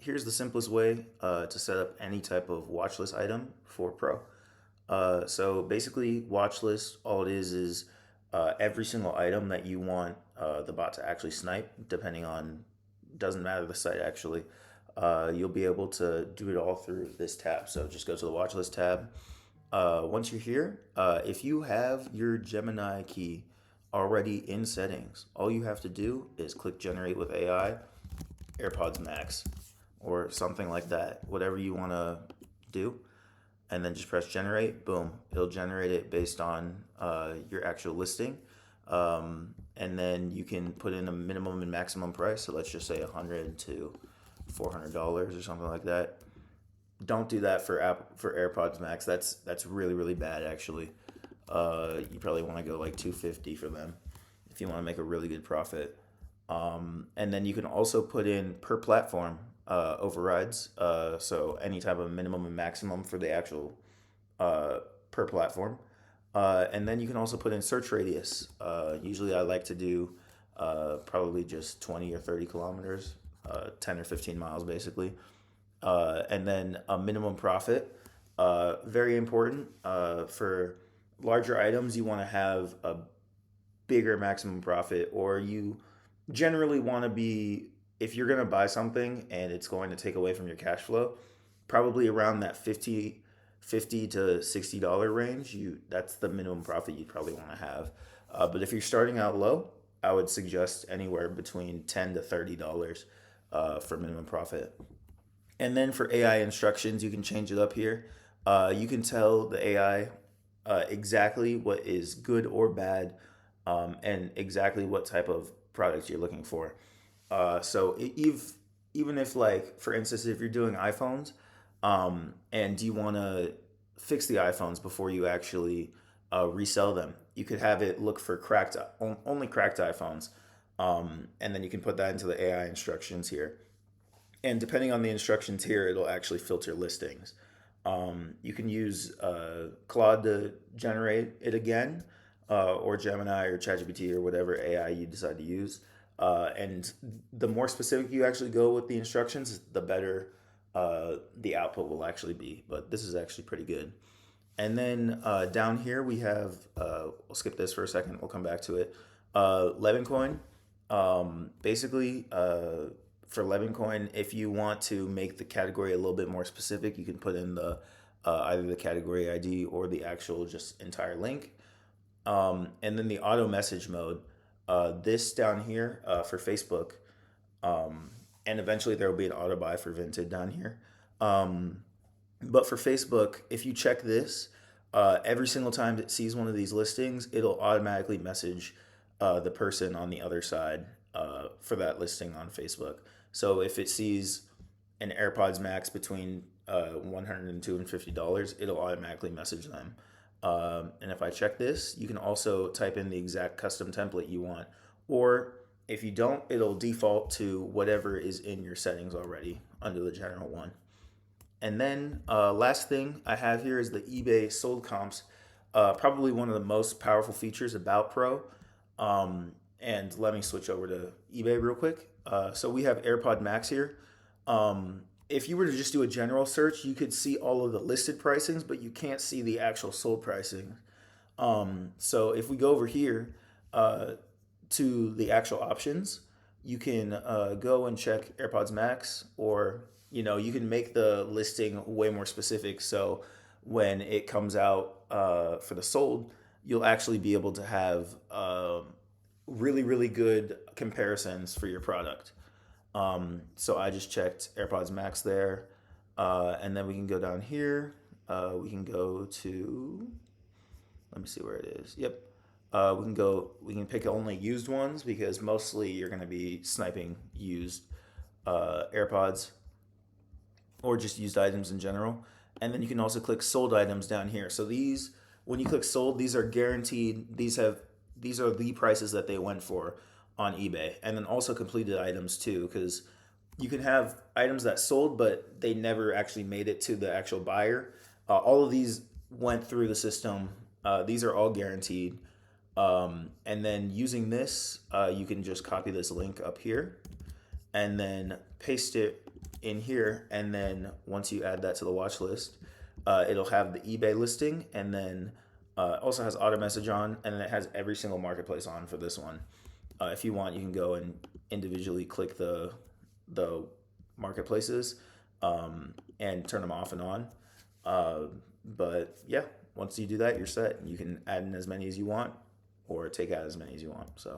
here's the simplest way to set up any type of watch list item for Pro. So basically, watch list, all it is every single item that you want the bot to actually snipe, depending on, doesn't matter the site actually. You'll be able to do it all through this tab. So just go to the watch list tab. Once you're here, if you have your Gemini key already in settings, all you have to do is click Generate with AI, AirPods Max, or something like that, whatever you want to do, and then just press generate. Boom, it'll generate it based on your actual listing, and then you can put in a minimum and maximum price. So let's just say $100 to $400 or something like that. Don't do that for AirPods Max. That's really bad actually. You probably want to go like 250 for them if you want to make a really good profit. And then you can also put in per platform overrides. So any type of minimum and maximum for the actual per platform. And then you can also put in search radius. Usually I like to do probably just 20 or 30 kilometers, 10 or 15 miles basically. And then a minimum profit. Very important. For larger items, you want to have a bigger maximum profit, or you generally want to be, if you're going to buy something and it's going to take away from your cash flow, probably around that 50 to $60 range. That's the minimum profit you probably want to have. But if you're starting out low, I would suggest anywhere between $10 to $30 for minimum profit. And then for AI instructions, you can change it up here. You can tell the AI exactly what is good or bad, and exactly what type of product you're looking for. Even if, like, for instance, if you're doing iPhones, and you want to fix the iPhones before you actually resell them, you could have it look for only cracked iPhones, and then you can put that into the AI instructions here. And depending on the instructions here, it'll actually filter listings. You can use Claude to generate it again, or Gemini or ChatGPT or whatever AI you decide to use. And the more specific you actually go with the instructions, the better the output will actually be. But this is actually pretty good. And then down here we have, we'll skip this for a second, we'll come back to it. Levencoin. Basically, for Levencoin, if you want to make the category a little bit more specific, you can put in the either the category ID or the actual just entire link. And then the auto message mode. This down here for Facebook, and eventually there will be an auto buy for Vinted down here. But for Facebook, if you check this, every single time it sees one of these listings, it'll automatically message the person on the other side for that listing on Facebook. So if it sees an AirPods Max between $100 and $250, it'll automatically message them. And if I check this, you can also type in the exact custom template you want. Or if you don't, it'll default to whatever is in your settings already under the general one. And then last thing I have here is the eBay sold comps. Probably one of the most powerful features about Pro. And let me switch over to eBay real quick. So we have AirPod Max here. If you were to just do a general search, you could see all of the listed pricings, but you can't see the actual sold pricing. So if we go over here to the actual options, you can go and check AirPods Max, or you can make the listing way more specific. So when it comes out for the sold, you'll actually be able to have really good comparisons for your product. So I just checked AirPods Max there, and then we can go down here. We can go to, let me see where it is. Yep. We can pick only used ones because mostly you're going to be sniping used AirPods or just used items in general. And then you can also click sold items down here. So these, when you click sold, these are guaranteed. These are the prices that they went for on eBay. And then also completed items too, because you can have items that sold, but they never actually made it to the actual buyer. All of these went through the system. These are all guaranteed. And then using this, you can just copy this link up here and then paste it in here, and then once you add that to the watch list, it'll have the eBay listing, and then also has auto message on, and then it has every single marketplace on for this one. If you want, you can go and individually click the marketplaces and turn them off and on. Uh, but yeah, once you do that, you're set. You can add in as many as you want or take out as many as you want. So.